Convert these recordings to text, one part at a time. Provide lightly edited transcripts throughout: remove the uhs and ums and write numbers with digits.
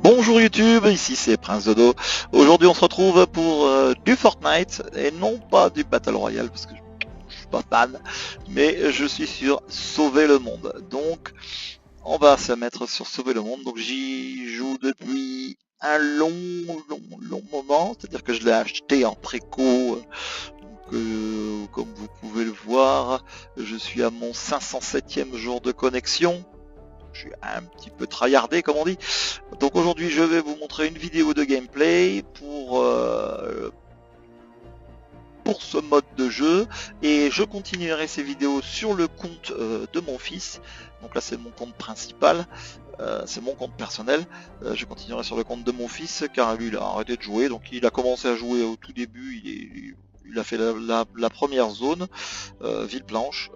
Bonjour YouTube, ici c'est Prince Dodo. Aujourd'hui on se retrouve pour du Fortnite et non pas du Battle Royale parce que je suis pas fan, mais je suis sur Sauver le Monde. Donc on va se mettre sur Sauver le Monde. Donc j'y joue depuis un long moment, c'est-à-dire que je l'ai acheté en préco. Comme vous pouvez le voir, je suis à mon 507e jour de connexion. Je suis un petit peu tryhardé comme on dit. Donc aujourd'hui je vais vous montrer une vidéo de gameplay pour ce mode de jeu et je continuerai ces vidéos sur le compte de mon fils. Donc là c'est mon compte principal, c'est mon compte personnel. Je continuerai sur le compte de mon fils car lui il a arrêté de jouer, donc il a commencé à jouer au tout début, il a fait la première zone, Villeblanche,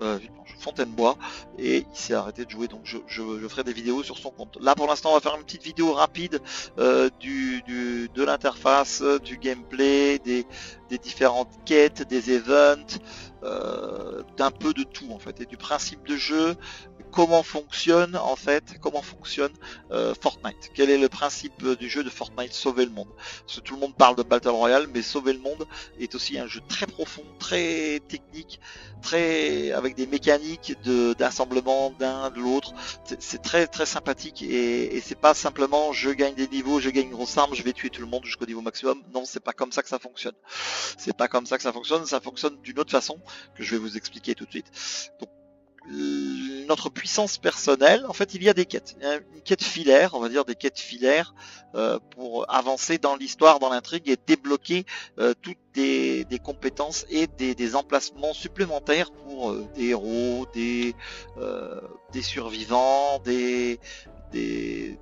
Fontainebleau, et il s'est arrêté de jouer, donc je ferai des vidéos sur son compte. Là pour l'instant on va faire une petite vidéo rapide de l'interface, du gameplay, des différentes quêtes, des events, d'un peu de tout en fait, et du principe de jeu, comment fonctionne en fait, Fortnite. Quel est le principe du jeu de Fortnite, sauver le monde. Parce que tout le monde parle de Battle Royale, mais sauver le monde est aussi un jeu très profond, très technique, avec des mécaniques d'assemblement d'un de l'autre. C'est très sympathique et c'est pas simplement je gagne des niveaux, je gagne une grosse arme, je vais tuer tout le monde jusqu'au niveau maximum. Non, c'est pas comme ça que ça fonctionne. C'est pas comme ça que ça fonctionne d'une autre façon que je vais vous expliquer tout de suite. Donc, notre puissance personnelle, en fait il y a des quêtes, une quête filaire, on va dire des quêtes filaires pour avancer dans l'histoire, dans l'intrigue et débloquer toutes des compétences et des emplacements supplémentaires pour des héros, des survivants, des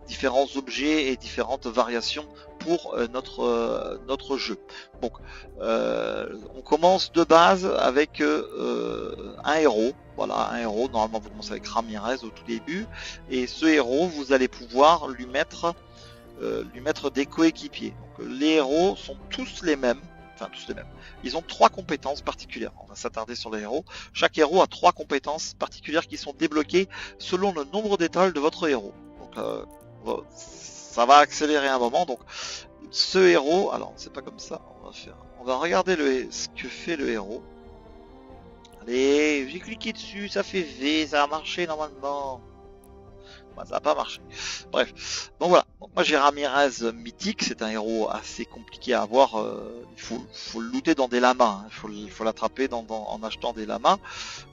différents objets et différentes variations pour notre jeu. Donc on commence de base avec un héros. Voilà, un héros, normalement vous commencez avec Ramirez au tout début, et ce héros vous allez pouvoir lui mettre des coéquipiers. Donc les héros sont tous les mêmes. Enfin, tous les mêmes. Ils ont 3 compétences particulières. On va s'attarder sur les héros. Chaque héros a 3 compétences particulières qui sont débloquées selon le nombre d'étoiles de votre héros. Donc, ça va accélérer un moment. Donc, ce héros, alors c'est pas comme ça. On va regarder ce que fait le héros. Allez, j'ai cliqué dessus, ça fait V, ça a marché normalement. Bah, ça n'a pas marché. Bref, donc voilà. Donc, moi j'ai Ramirez mythique, c'est un héros assez compliqué à avoir. Il faut le looter dans des lamas, hein. Il faut l'attraper en achetant des lamas.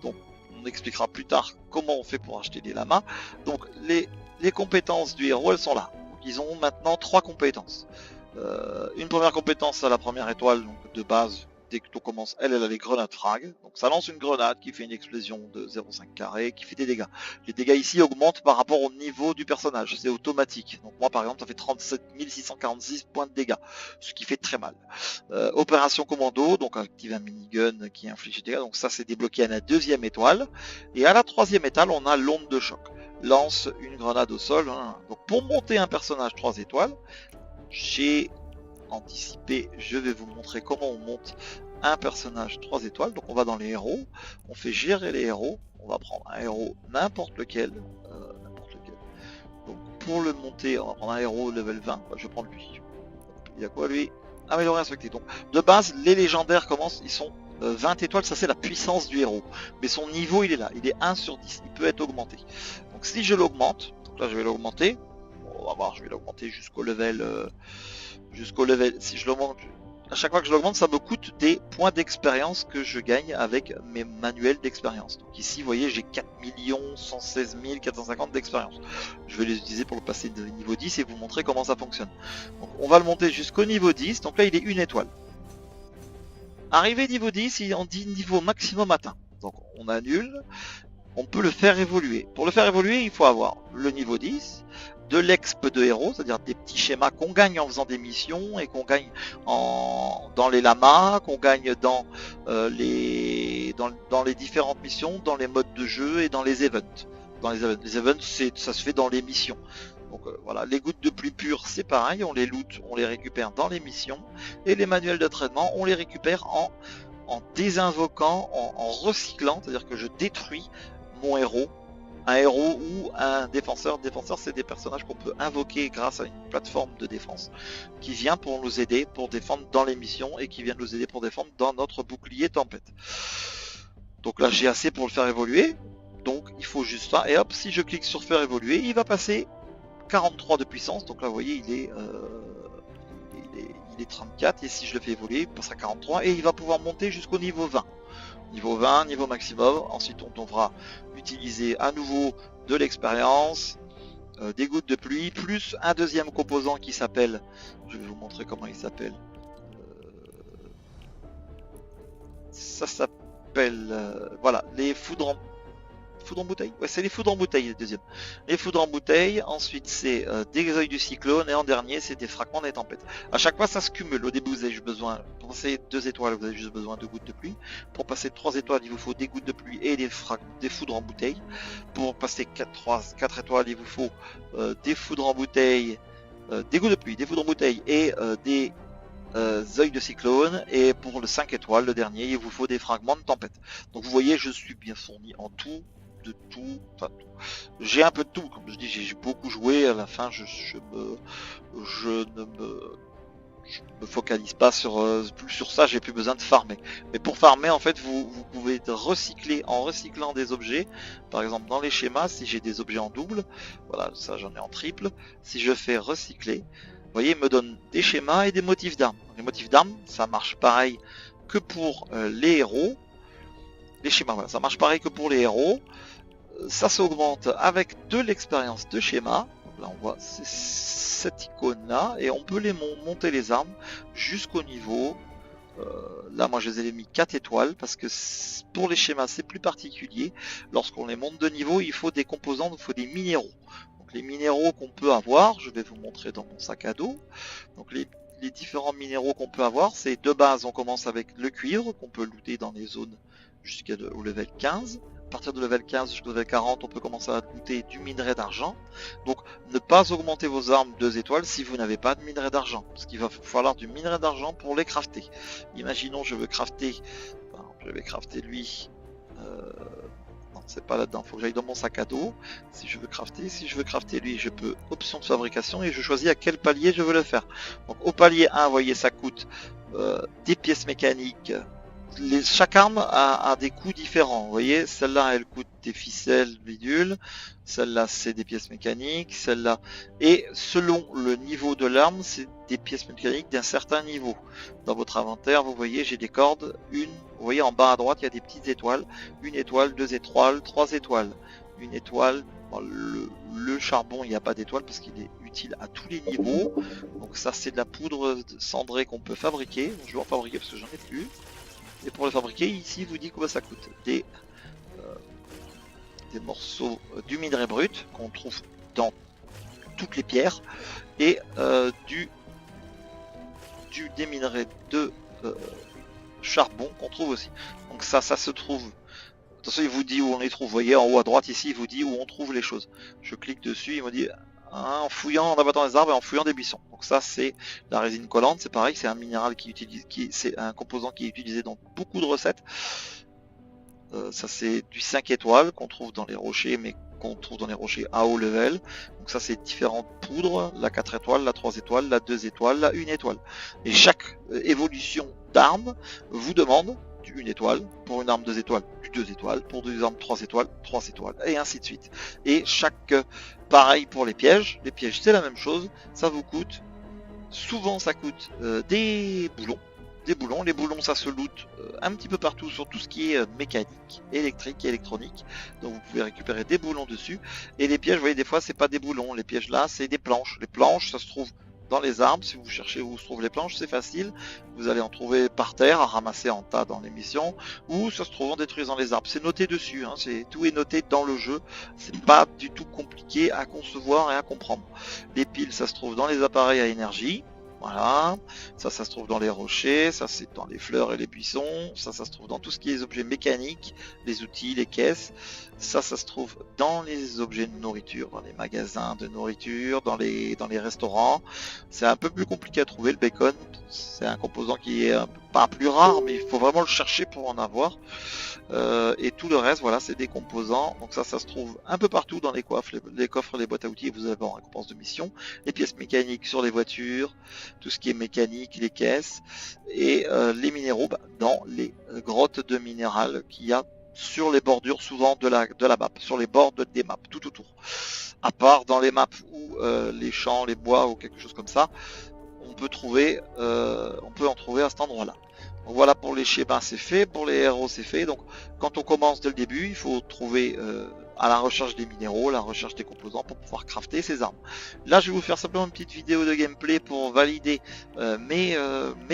Donc on expliquera plus tard comment on fait pour acheter des lamas. Donc les compétences du héros, elles sont là. Donc, ils ont maintenant 3 compétences. Une première compétence à la première étoile, donc de base. Dès que tout commence, elle a les grenades frag. Donc ça lance une grenade qui fait une explosion de 0,5 carré, qui fait des dégâts. Les dégâts ici augmentent par rapport au niveau du personnage, c'est automatique. Donc moi par exemple ça fait 37 646 points de dégâts, ce qui fait très mal. Opération commando, donc active un minigun qui inflige des dégâts. Donc ça c'est débloqué à la 2e étoile. Et à la 3e étoile on a l'onde de choc. Lance une grenade au sol. Hein. Donc pour monter un personnage 3 étoiles, j'ai anticipé, je vais vous montrer comment on monte un personnage 3 étoiles. Donc on va dans les héros, on fait gérer les héros, on va prendre un héros n'importe lequel. Donc pour le monter, on va prendre un héros level 20, je vais prendre lui. Il y a quoi lui? Améliorer inspecté. Donc de base les légendaires commencent, ils sont 20 étoiles, ça c'est la puissance du héros. Mais son niveau il est là, il est 1 sur 10, il peut être augmenté. Donc si je l'augmente, donc là je vais l'augmenter, on va voir, je vais l'augmenter jusqu'au level si je l'augmente, à chaque fois que je l'augmente ça me coûte des points d'expérience que je gagne avec mes manuels d'expérience. Donc ici vous voyez j'ai 4 116 450 d'expérience. Je vais les utiliser pour le passer de niveau 10 et vous montrer comment ça fonctionne. Donc on va le monter jusqu'au niveau 10, donc là il est 1 étoile. Arrivé niveau 10, on dit niveau maximum atteint. Donc on annule, on peut le faire évoluer. Pour le faire évoluer il faut avoir le niveau 10, de l'exp de héros, c'est-à-dire des petits schémas qu'on gagne en faisant des missions et qu'on gagne dans les lamas, qu'on gagne dans les différentes missions, dans les modes de jeu et dans les events. Les events, ça se fait dans les missions. Donc voilà, les gouttes de pluie pure, c'est pareil, on les loot, on les récupère dans les missions, et les manuels d'entraînement, on les récupère en désinvoquant, en recyclant, c'est-à-dire que je détruis mon héros un héros ou un défenseur. Défenseur, c'est des personnages qu'on peut invoquer grâce à une plateforme de défense qui vient pour nous aider pour défendre dans les missions et qui vient nous aider pour défendre dans notre bouclier tempête. Donc là j'ai assez pour le faire évoluer, donc il faut juste ça, et hop, si je clique sur faire évoluer, il va passer 43 de puissance, donc là vous voyez il est 34, et si je le fais évoluer, il passera 43, et il va pouvoir monter jusqu'au niveau 20. Niveau 20, niveau maximum, ensuite on devra utiliser à nouveau de l'expérience, des gouttes de pluie, plus un deuxième composant qui s'appelle, je vais vous montrer comment il s'appelle, ça s'appelle, voilà, les foudres en bouteille. Ouais, c'est les foudres en bouteille, le deuxième. Les foudres en bouteille, ensuite c'est des œils du cyclone, et en dernier c'est des fragments des tempêtes. À chaque fois ça se cumule. Au début vous avez juste besoin, pour passer 2 étoiles, vous avez juste besoin de gouttes de pluie. Pour passer 3 étoiles, il vous faut des gouttes de pluie et des foudres en bouteille. Pour passer 4 étoiles, il vous faut des foudres en bouteille, des gouttes de pluie, des foudres en bouteille et des œils de cyclone, et pour le 5 étoiles, le dernier, il vous faut des fragments de tempête. Donc vous voyez, je suis bien fourni en tout, de tout, enfin tout. J'ai un peu de tout, comme je dis, j'ai beaucoup joué, à la fin je ne me focalise pas sur plus sur ça, j'ai plus besoin de farmer. Mais pour farmer, en fait, vous pouvez recycler en recyclant des objets. Par exemple, dans les schémas, si j'ai des objets en double, voilà, ça j'en ai en triple, si je fais recycler, vous voyez, il me donne des schémas et des motifs d'armes. Les motifs d'armes, ça marche pareil que pour les héros. Les schémas, voilà, ça marche pareil que pour les héros. Ça s'augmente avec de l'expérience de schéma. Donc là, on voit cette icône là, et on peut les monter les armes jusqu'au niveau. Là, moi, je les ai mis 4 étoiles parce que pour les schémas, c'est plus particulier. Lorsqu'on les monte de niveau, il faut des composants, il faut des minéraux. Les minéraux qu'on peut avoir, je vais vous montrer dans mon sac à dos. Donc les différents minéraux qu'on peut avoir, c'est de base, on commence avec le cuivre qu'on peut looter dans les zones jusqu'au level 15. À partir de level 15 jusqu'au level 40, on peut commencer à looter du minerai d'argent. Donc ne pas augmenter vos armes 2 étoiles si vous n'avez pas de minerai d'argent, parce qu'il va falloir du minerai d'argent pour les crafter. Imaginons je veux crafter, je vais crafter lui. Non, c'est pas là-dedans, faut que j'aille dans mon sac à dos. Si je veux crafter lui, je peux option de fabrication et je choisis à quel palier je veux le faire. Donc au palier 1, vous voyez, ça coûte des pièces mécaniques. Chaque arme a des coûts différents. Vous voyez, celle-là elle coûte des ficelles bidules, celle-là c'est des pièces mécaniques, celle-là, et selon le niveau de l'arme, c'est des pièces mécaniques d'un certain niveau. Dans votre inventaire, vous voyez, j'ai des cordes, vous voyez en bas à droite, il y a des petites étoiles, 1 étoile, 2 étoiles, 3 étoiles, 1 étoile. Bon, le charbon, il n'y a pas d'étoile parce qu'il est utile à tous les niveaux. Donc ça c'est de la poudre cendrée qu'on peut fabriquer. Je vais en fabriquer parce que j'en ai plus. Et pour le fabriquer, ici, il vous dit combien ça coûte. Des morceaux du minerai brut qu'on trouve dans toutes les pierres et des minerais de charbon qu'on trouve aussi. Donc ça se trouve. Attention, il vous dit où on les trouve. Vous voyez, en haut à droite ici, il vous dit où on trouve les choses. Je clique dessus, il me dit en fouillant, en abattant les arbres et en fouillant des buissons. Donc ça c'est la résine collante, c'est pareil, c'est un minéral c'est un composant qui est utilisé dans beaucoup de recettes. Ça c'est du 5 étoiles qu'on trouve dans les rochers, mais qu'on trouve dans les rochers à haut level. Donc ça c'est différentes poudres, la 4 étoiles, la 3 étoiles, la 2 étoiles, la 1 étoile. Et chaque évolution d'arme vous demande du 1 étoile, pour une arme 2 étoiles, du 2 étoiles, pour deux armes 3 étoiles, 3 étoiles, et ainsi de suite. Et chaque, pareil pour les pièges c'est la même chose, ça vous coûte, souvent ça coûte des boulons. Les boulons ça se loot un petit peu partout sur tout ce qui est mécanique, électrique et électronique. Donc vous pouvez récupérer des boulons dessus. Et les pièges, vous voyez, des fois c'est pas des boulons, les pièges là c'est des planches. Les planches ça se trouve dans les arbres, si vous cherchez où se trouvent les planches, c'est facile. Vous allez en trouver par terre, à ramasser en tas dans les missions, ou ça se trouve en détruisant les arbres. C'est noté dessus, hein, tout est noté dans le jeu. C'est pas du tout compliqué à concevoir et à comprendre. Les piles, ça se trouve dans les appareils à énergie. Voilà, ça se trouve dans les rochers, ça c'est dans les fleurs et les buissons, ça se trouve dans tout ce qui est objets mécaniques, les outils, les caisses, ça se trouve dans les objets de nourriture, dans les magasins de nourriture, dans les restaurants. C'est un peu plus compliqué à trouver le bacon, c'est un composant qui est pas plus rare, mais il faut vraiment le chercher pour en avoir. Et tout le reste, voilà, c'est des composants. Donc ça se trouve un peu partout dans les coffres, les boîtes à outils. Vous avez en récompense de mission, les pièces mécaniques sur les voitures, tout ce qui est mécanique, les caisses, et les minéraux dans les grottes de minéral qu'il y a sur les bordures souvent de la map, sur les bords des maps, tout autour. À part dans les maps où les champs, les bois ou quelque chose comme ça, on peut en trouver à cet endroit-là. Donc voilà, pour les schémas c'est fait, pour les héros c'est fait. Donc quand on commence dès le début, il faut trouver à la recherche des minéraux, la recherche des composants pour pouvoir crafter ses armes. Là je vais vous faire simplement une petite vidéo de gameplay pour valider mes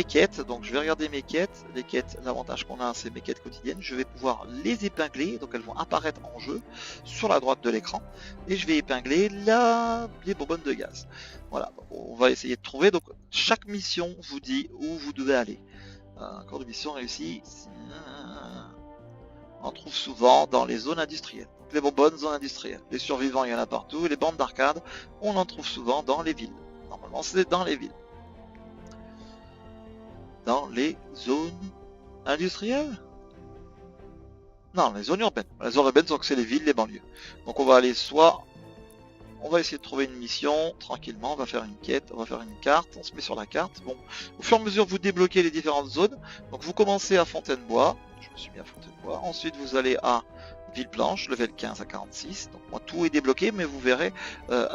quêtes. Donc je vais regarder mes quêtes. Les quêtes, l'avantage qu'on a, c'est mes quêtes quotidiennes. Je vais pouvoir les épingler, donc elles vont apparaître en jeu sur la droite de l'écran. Et je vais épingler les bonbonnes de gaz. Voilà, on va essayer de trouver. Donc chaque mission vous dit où vous devez aller. Encore de mission réussie. On trouve souvent dans les zones industrielles. Donc les bonnes zones industrielles. Les survivants, il y en a partout. Et les bandes d'arcade, on en trouve souvent dans les villes. Normalement, c'est dans les villes. Dans les zones industrielles? Non, les zones urbaines. Les zones urbaines, donc c'est les villes, les banlieues. Donc on va aller soit... On va essayer de trouver une mission tranquillement, on va faire une quête, on va faire une carte, on se met sur la carte. Bon, au fur et à mesure vous débloquez les différentes zones. Donc vous commencez à Fontainebleau, je me suis mis à Fontainebleau. Ensuite vous allez à Villeblanche, level 15 à 46. Donc moi tout est débloqué, mais vous verrez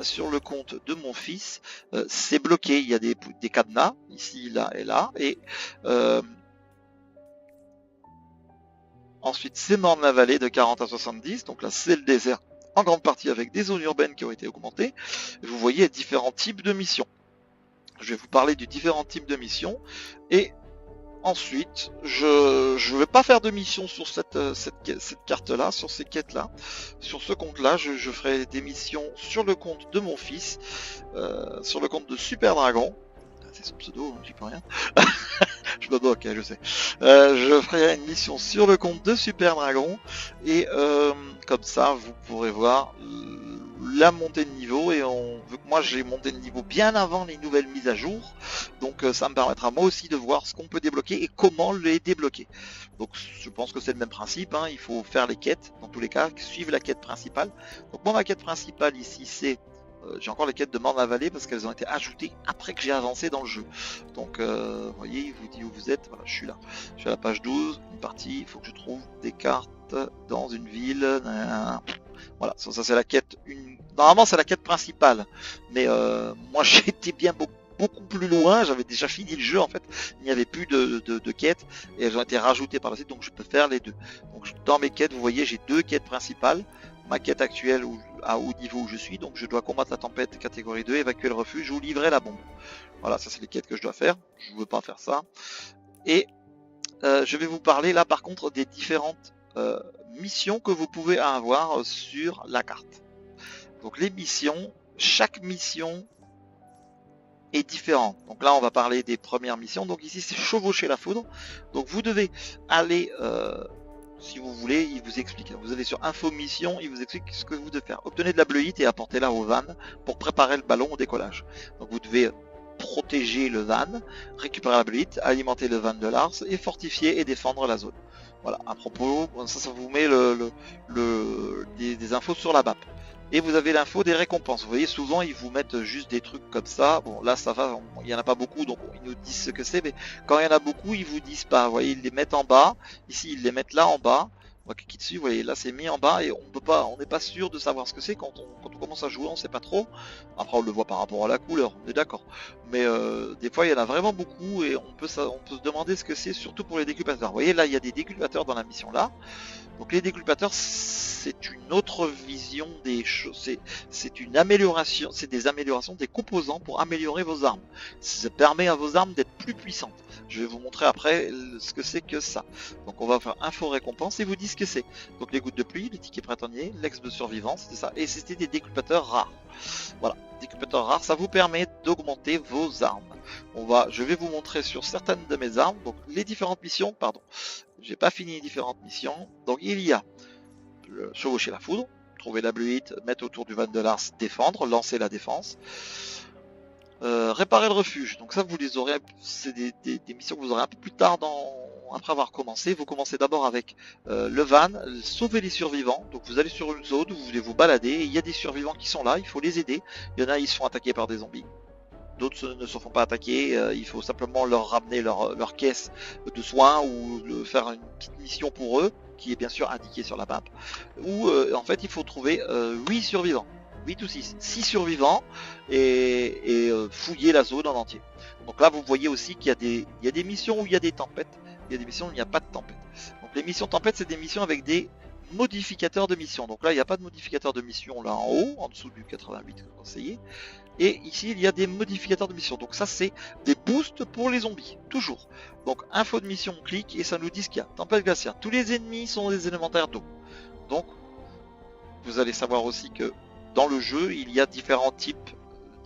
sur le compte de mon fils, c'est bloqué. Il y a des cadenas ici, là et là. Et ensuite c'est Morne-la-Vallée de 40 à 70. Donc là c'est le désert, en grande partie avec des zones urbaines qui ont été augmentées. Vous voyez différents types de missions. Je vais vous parler des différents types de missions. Et ensuite, je ne vais pas faire de missions sur cette carte-là, sur ces quêtes-là. Sur ce compte-là, je ferai des missions sur le compte de mon fils, sur le compte de Super Dragon. C'est son pseudo, j'y peux rien. Je me bloque, je sais. Je ferai une mission sur le compte de Super Dragon et comme ça vous pourrez voir la montée de niveau. Et vu que moi j'ai monté de niveau bien avant les nouvelles mises à jour, donc ça me permettra moi aussi de voir ce qu'on peut débloquer et comment les débloquer. Donc je pense que c'est le même principe, hein. Il faut faire les quêtes dans tous les cas, suivre la quête principale. Donc moi ma quête principale ici c'est j'ai encore les quêtes de Morne-la-Vallée parce qu'elles ont été ajoutées après que j'ai avancé dans le jeu. Donc vous voyez, il vous dit où vous êtes. Voilà, je suis là. Je suis à la page 12, une partie. Il faut que je trouve des cartes dans une ville. Voilà, ça c'est la quête. Normalement c'est la quête principale. Mais moi j'ai été bien beaucoup plus loin, j'avais déjà fini le jeu en fait, il n'y avait plus de quêtes et elles ont été rajoutées par la suite, donc je peux faire les deux. Donc dans mes quêtes, vous voyez, j'ai deux quêtes principales. Ma quête actuelle à haut niveau où je suis, donc je dois combattre la tempête catégorie 2, évacuer le refuge ou livrer la bombe. Voilà, ça c'est les quêtes que je dois faire, je ne veux pas faire ça. Et je vais vous parler là par contre des différentes missions que vous pouvez avoir sur la carte. Donc les missions, chaque mission est différente. Donc là on va parler des premières missions. Donc ici c'est chevaucher la foudre. Donc vous devez aller si vous voulez, il vous explique. Vous allez sur info mission, il vous explique ce que vous devez faire. Obtenez de la bleuite et apportez-la au van pour préparer le ballon au décollage. Donc vous devez protéger le van, récupérer la bleuite, alimenter le van de Lars et fortifier et défendre la zone. Voilà, à propos, ça vous met des infos sur la map. Et vous avez l'info des récompenses. Vous voyez, souvent ils vous mettent juste des trucs comme ça. Bon, là ça va, il n'y en a pas beaucoup, donc ils nous disent ce que c'est. Mais quand il y en a beaucoup, ils vous disent pas. Vous voyez, ils les mettent en bas. Ici, ils les mettent là en bas. On va cliquer dessus. Vous voyez, là c'est mis en bas et on n'est pas sûr de savoir ce que c'est quand on commence à jouer. On sait pas trop. Après, on le voit par rapport à la couleur. On est d'accord. Mais des fois, il y en a vraiment beaucoup et on peut se demander ce que c'est, surtout pour les décupateurs. Vous voyez, là, il y a des décupateurs dans la mission là. Donc les décupateurs, c'est une autre vision des choses, c'est une amélioration, c'est des améliorations des composants pour améliorer vos armes. Ça permet à vos armes d'être plus puissantes. Je vais vous montrer après ce que c'est que ça. Donc on va faire info récompense et vous dit ce que c'est. Donc les gouttes de pluie, les tickets printaniers, l'ex de survivant, c'était ça. Et c'était des décupateurs rares. Voilà, décupateurs rares, ça vous permet d'augmenter vos armes. Je vais vous montrer sur certaines de mes armes, donc les différentes missions, pardon. J'ai pas fini les différentes missions. Donc il y a chevaucher la foudre, trouver la bluite, mettre autour du van de Lars, défendre, lancer la défense. Réparer le refuge, donc ça vous les aurez, c'est des missions que vous aurez un peu plus tard après avoir commencé. Vous commencez d'abord avec le van, sauver les survivants, donc vous allez sur une zone, vous voulez vous balader, et il y a des survivants qui sont là, il faut les aider, il y en a ils se font attaquer par des zombies, d'autres ne se font pas attaquer, il faut simplement leur ramener leur caisse de soins ou faire une petite mission pour eux, qui est bien sûr indiquée sur la map, où en fait il faut trouver 8 survivants. 8 ou 6 survivants et fouiller la zone en entier. Donc là vous voyez aussi qu'il y a des missions où il y a des tempêtes, il y a des missions où il n'y a pas de tempête. Donc les missions tempêtes, c'est des missions avec des modificateurs de mission. Donc là il n'y a pas de modificateur de mission là en haut, en dessous du 88 conseillé. Et ici il y a des modificateurs de mission. Donc ça c'est des boosts pour les zombies, toujours. Donc info de mission, on clique et ça nous dit ce qu'il y a. Tempête glaciaire, tous les ennemis sont des élémentaires d'eau. Donc vous allez savoir aussi que dans le jeu, il y a différents types.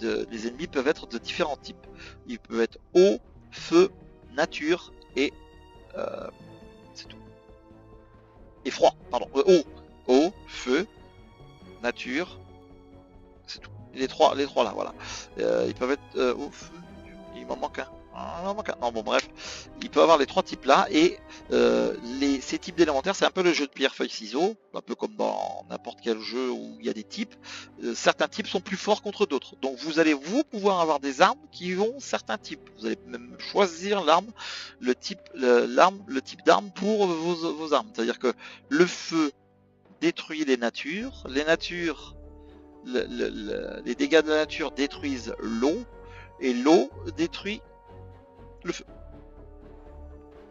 Les ennemis peuvent être de différents types. Ils peuvent être eau, feu, nature et c'est tout. Et froid, pardon. Eau, feu, nature, c'est tout. Les trois là, voilà. Ils peuvent être eau, feu, il m'en manque un. Non, bon bref, il peut avoir les trois types là et ces types d'élémentaires, c'est un peu le jeu de pierre feuille ciseaux, un peu comme dans n'importe quel jeu où il y a des types. Certains types sont plus forts contre d'autres, donc vous allez pouvoir avoir des armes qui vont certains types. Vous allez même choisir l'arme, le type d'arme pour vos armes. C'est-à-dire que le feu détruit les natures, les dégâts de la nature détruisent l'eau et l'eau détruit le feu.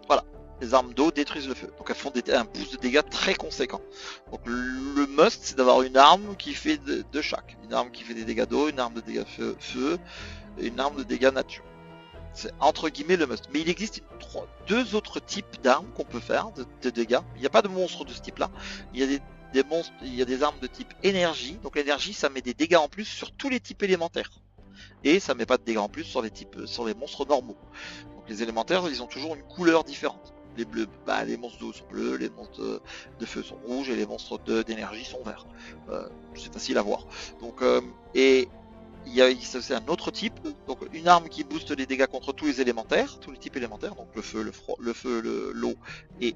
Voilà, les armes d'eau détruisent le feu, donc elles font un boost de dégâts très conséquent. Donc le must, c'est d'avoir une arme qui fait de chaque, une arme qui fait des dégâts d'eau, une arme de dégâts feu et une arme de dégâts nature. C'est entre guillemets le must. Mais il existe deux autres types d'armes qu'on peut faire de dégâts. Il n'y a pas de monstres de ce type là, il y a des monstres, il y a des armes de type énergie. Donc l'énergie, ça met des dégâts en plus sur tous les types élémentaires et ça met pas de dégâts en plus sur les monstres normaux. Donc les élémentaires, ils ont toujours une couleur différente. Les bleus, les monstres d'eau sont bleus, les monstres de feu sont rouges et les monstres d'énergie sont verts. C'est facile à voir. Donc et il y a un autre type, donc une arme qui booste les dégâts contre tous les élémentaires, tous les types élémentaires, donc le feu, le froid, l'eau et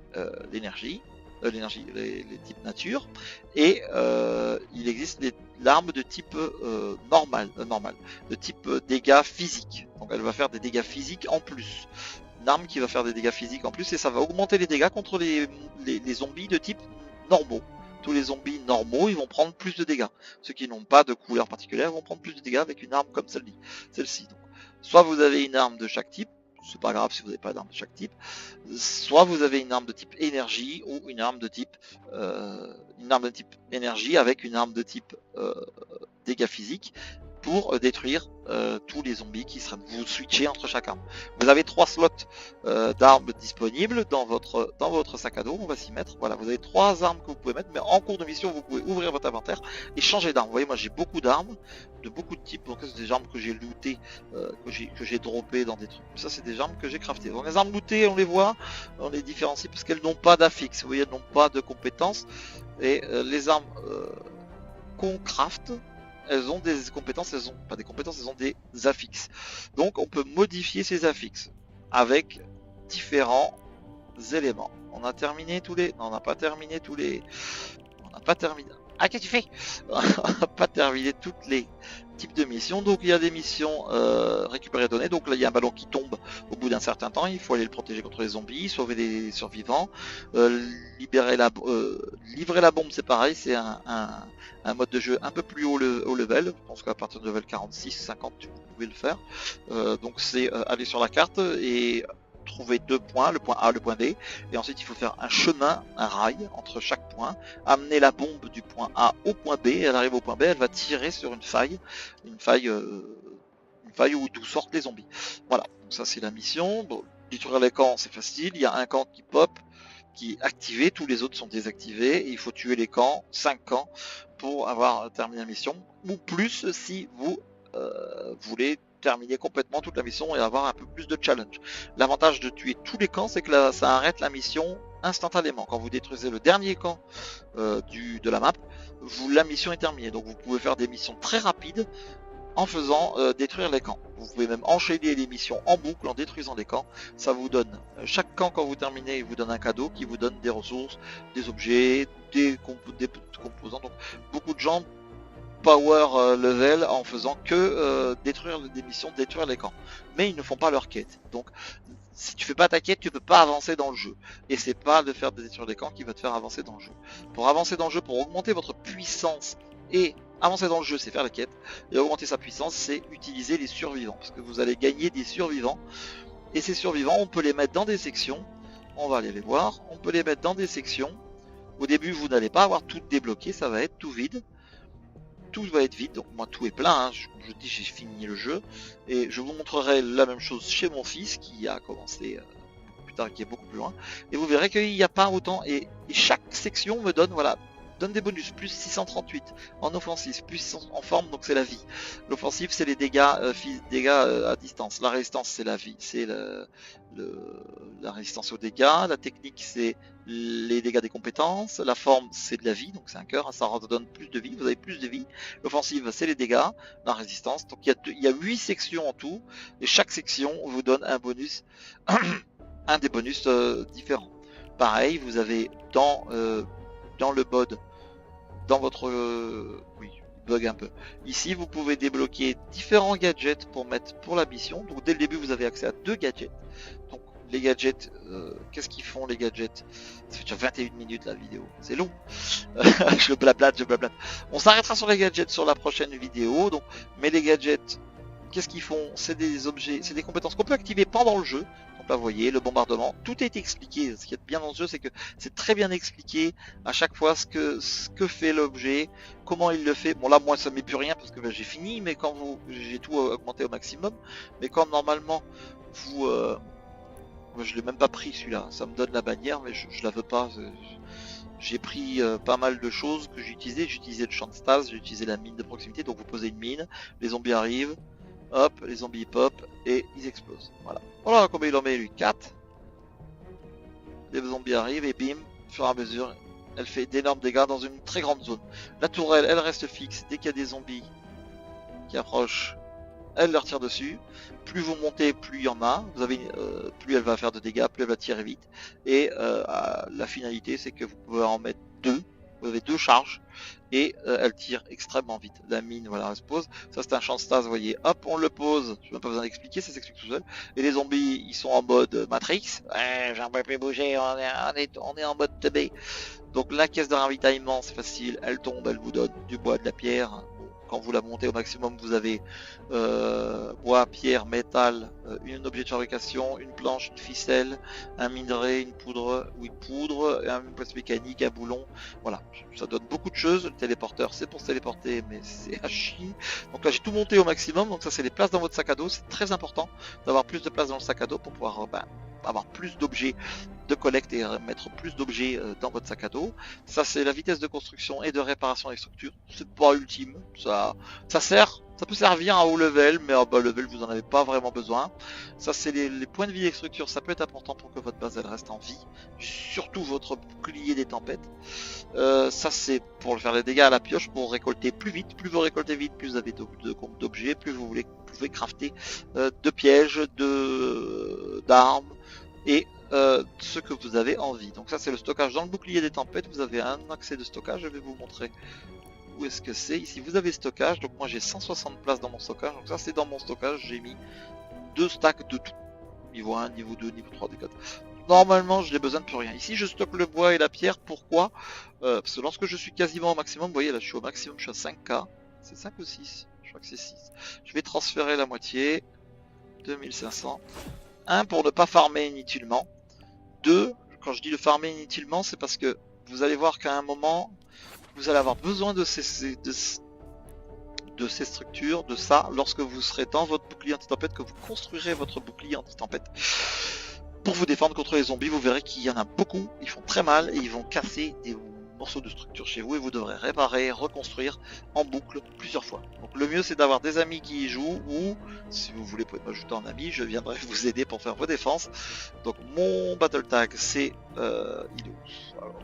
l'énergie. Les types nature, et il existe l'arme de type normal, de type dégâts physiques. Donc elle va faire des dégâts physiques en plus. Une arme qui va faire des dégâts physiques en plus, et ça va augmenter les dégâts contre les zombies de type normaux. Tous les zombies normaux, ils vont prendre plus de dégâts. Ceux qui n'ont pas de couleur particulière vont prendre plus de dégâts avec une arme comme celle-ci. Donc, soit vous avez une arme de chaque type, c'est pas grave si vous n'avez pas d'arme de chaque type, soit vous avez une arme de type énergie ou une arme de type énergie avec une arme de type dégâts physiques pour détruire tous les zombies qui seraient. Vous switchez entre chaque arme. Vous avez 3 slots d'armes disponibles dans votre sac à dos. On va s'y mettre. Voilà, vous avez 3 armes que vous pouvez mettre, mais en cours de mission, vous pouvez ouvrir votre inventaire et changer d'arme. Vous voyez, moi j'ai beaucoup d'armes, de beaucoup de types. Donc c'est des armes que j'ai lootées, que j'ai droppées dans des trucs. Ça, c'est des armes que j'ai craftées. Donc les armes lootées, on les voit, on les différencie parce qu'elles n'ont pas d'affixe. Vous voyez, elles n'ont pas de compétences. Et les armes qu'on craft, elles ont des compétences, elles ont pas des compétences, elles ont des affixes. Donc on peut modifier ces affixes avec différents éléments. On a terminé tous les... Non, on n'a pas terminé tous les... On n'a pas terminé... Ah, qu'est-ce que tu fais? On n'a pas terminé toutes les types de missions. Donc il y a des missions récupérer données. Donc là il y a un ballon qui tombe au bout d'un certain temps. Il faut aller le protéger contre les zombies, sauver les survivants, livrer la bombe, c'est pareil. C'est un mode de jeu un peu plus haut level. Je pense qu'à partir de level 46-50 vous pouvez le faire. Donc c'est aller sur la carte et trouver 2 points, le point A, le point B, et ensuite il faut faire un chemin, un rail entre chaque point, amener la bombe du point A au point B, et elle arrive au point B, elle va tirer sur une faille d'où sortent les zombies. Voilà, donc ça c'est la mission. Bon, détruire les camps c'est facile, il y a un camp qui pop, qui est activé, tous les autres sont désactivés, et il faut tuer les camps, 5 camps, pour avoir terminé la mission, ou plus si vous voulez terminer complètement toute la mission et avoir un peu plus de challenge. L'avantage de tuer tous les camps, c'est que là, ça arrête la mission instantanément. Quand vous détruisez le dernier camp de la map, la mission est terminée. Donc vous pouvez faire des missions très rapides en faisant détruire les camps. Vous pouvez même enchaîner les missions en boucle en détruisant les camps. Ça vous donne, chaque camp quand vous terminez, il vous donne un cadeau qui vous donne des ressources, des objets, des composants. Donc beaucoup de gens power level en faisant que détruire des missions, détruire les camps. Mais ils ne font pas leur quête. Donc si tu fais pas ta quête, tu peux pas avancer dans le jeu. Et c'est pas de faire détruire les camps qui va te faire avancer dans le jeu. Pour avancer dans le jeu, pour augmenter votre puissance et avancer dans le jeu, c'est faire la quête. Et augmenter sa puissance, c'est utiliser les survivants. Parce que vous allez gagner des survivants. Et ces survivants, on peut les mettre dans des sections. On va aller les voir. On peut les mettre dans des sections. Au début, vous n'allez pas avoir tout débloqué. Ça va être tout vide. Tout va être vide, donc moi tout est plein, hein. Je dis j'ai fini le jeu, et je vous montrerai la même chose chez mon fils qui a commencé plus tard, qui est beaucoup plus loin, et vous verrez qu'il n'y a pas autant, et chaque section me donne, voilà, donne des bonus, plus 638 en offensif, plus en forme, donc c'est la vie. L'offensif c'est les dégâts, à distance, la résistance c'est la vie, c'est la résistance aux dégâts, la technique c'est les dégâts des compétences, la forme c'est de la vie, donc c'est un cœur, ça redonne plus de vie, vous avez plus de vie, l'offensive c'est les dégâts, la résistance, donc il y a 8 sections en tout, et chaque section vous donne un bonus, un des bonus différents. Pareil, vous avez dans le mode, dans votre oui, bug un peu. Ici, vous pouvez débloquer différents gadgets pour mettre pour la mission. Donc dès le début, vous avez accès à 2 gadgets. Donc les gadgets, qu'est-ce qu'ils font les gadgets? Ça fait déjà 21 minutes la vidéo, c'est long. je blablate. On s'arrêtera sur les gadgets sur la prochaine vidéo. Donc, mais les gadgets, qu'est-ce qu'ils font? C'est des objets, c'est des compétences qu'on peut activer pendant le jeu. Donc là, vous voyez, le bombardement, tout est expliqué. Ce qui est bien dans ce jeu, c'est que c'est très bien expliqué à chaque fois ce que fait l'objet, comment il le fait. Bon là, moi, ça m'est plus rien parce que j'ai fini, mais quand j'ai tout augmenté au maximum. Mais quand normalement, je l'ai même pas pris celui-là. Ça me donne la bannière, mais je la veux pas. J'ai pris pas mal de choses que j'ai utilisées. J'ai utilisé le champ de stase, j'ai utilisé la mine de proximité. Donc vous posez une mine, les zombies arrivent. Hop, les zombies pop et ils explosent. Voilà combien il en met lui, 4. Les zombies arrivent et bim, au fur et à mesure, elle fait d'énormes dégâts dans une très grande zone. La tourelle, elle reste fixe. Dès qu'il y a des zombies qui approchent, elle leur tire dessus. Plus vous montez, plus il y en a. Vous avez, plus elle va faire de dégâts, plus elle va tirer vite. Et la finalité, c'est que vous pouvez en mettre 2. Vous avez 2 charges et elle tire extrêmement vite. La mine, voilà, elle se pose. Ça c'est un champ de stase, vous voyez. Hop, on le pose. Je n'ai même pas besoin d'expliquer, ça s'explique tout seul. Et les zombies, ils sont en mode Matrix. Ouais, j'en peux plus bouger, on est en mode teubé. Donc la caisse de ravitaillement, c'est facile. Elle tombe, elle vous donne du bois, de la pierre. Quand vous la montez au maximum, vous avez bois, pierre, métal, un objet de fabrication, une planche, une ficelle, un minerai, une poudre, une pièce mécanique, un boulon. Voilà, ça donne beaucoup de choses. Le téléporteur, c'est pour se téléporter, mais c'est à chier. Donc là, j'ai tout monté au maximum. Donc ça, c'est les places dans votre sac à dos. C'est très important d'avoir plus de place dans le sac à dos pour pouvoir avoir plus d'objets de collecte et mettre plus d'objets dans votre sac à dos. Ça c'est la vitesse de construction et de réparation des structures. C'est pas ultime, ça sert, ça peut servir à haut level, mais à bas level vous en avez pas vraiment besoin. Ça c'est les points de vie des structures, ça peut être important pour que votre base elle reste en vie, surtout votre bouclier des tempêtes. Ça c'est pour faire les dégâts à la pioche, pour récolter plus vite. Plus vous récoltez vite, plus vous avez d'objets, plus vous pouvez crafter de pièges, d'armes et ce que vous avez envie. Donc ça c'est le stockage dans le bouclier des tempêtes. Vous avez un accès de stockage, je vais vous montrer où est-ce que c'est. Ici vous avez stockage, donc moi j'ai 160 places dans mon stockage, donc ça c'est dans mon stockage. J'ai mis 2 stacks de tout, niveau 1, niveau 2, niveau 3, niveau 4. Normalement je n'ai besoin de plus rien. Ici je stocke le bois et la pierre. Pourquoi? Parce que lorsque je suis quasiment au maximum, vous voyez là je suis au maximum, je suis à 5k, c'est 5 ou 6, je crois que c'est 6. Je vais transférer la moitié, 2500. 1 pour ne pas farmer inutilement. 2, quand je dis de farmer inutilement, c'est parce que vous allez voir qu'à un moment, vous allez avoir besoin de ces structures, de ça, lorsque vous serez dans votre bouclier anti-tempête, que vous construirez votre bouclier anti-tempête. pour vous défendre contre les zombies. Vous verrez qu'il y en a beaucoup, ils font très mal et ils vont casser des morceaux de structure chez vous et vous devrez réparer, reconstruire en boucle plusieurs fois. Donc le mieux c'est d'avoir des amis qui y jouent ou si vous voulez pouvez m'ajouter en ami, je viendrai vous aider pour faire vos défenses. Donc mon battle tag c'est il est où? Alors,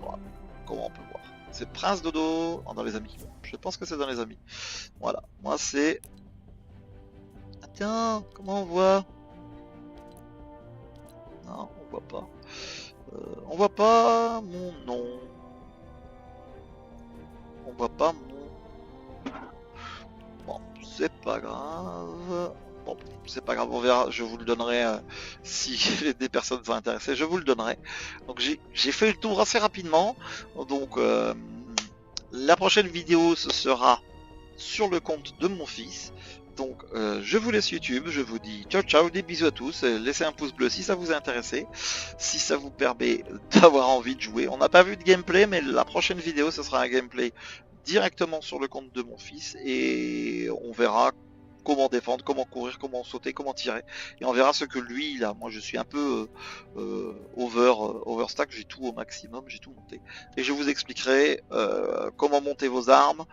voilà. Comment on peut voir? C'est Prince Dodo dans les amis. Je pense que c'est dans les amis. Voilà, moi c'est... Attends, comment on voit? Non, on voit pas. On voit pas mon nom. On voit pas mon... Bon, c'est pas grave. Bon, c'est pas grave, on verra, je vous le donnerai si des personnes sont intéressées, je vous le donnerai. Donc j'ai fait le tour assez rapidement. Donc la prochaine vidéo ce sera sur le compte de mon fils. Donc je vous laisse YouTube, je vous dis ciao ciao, des bisous à tous, laissez un pouce bleu si ça vous a intéressé, si ça vous permet d'avoir envie de jouer. On n'a pas vu de gameplay, mais la prochaine vidéo ce sera un gameplay directement sur le compte de mon fils et on verra comment défendre, comment courir, comment sauter, comment tirer et on verra ce que lui il a. Moi je suis un peu overstack, j'ai tout au maximum, j'ai tout monté et je vous expliquerai comment monter vos armes,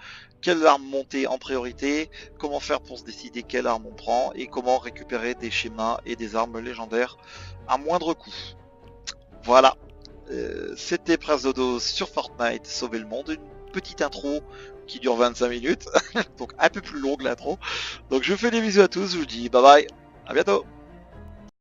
quelle arme monter en priorité, comment faire pour se décider quelle arme on prend et comment récupérer des schémas et des armes légendaires à moindre coût. Voilà, c'était Prince Dodo sur Fortnite, sauver le monde, une petite intro qui dure 25 minutes, donc un peu plus longue l'intro. Donc je vous fais des bisous à tous, je vous dis bye bye, à bientôt.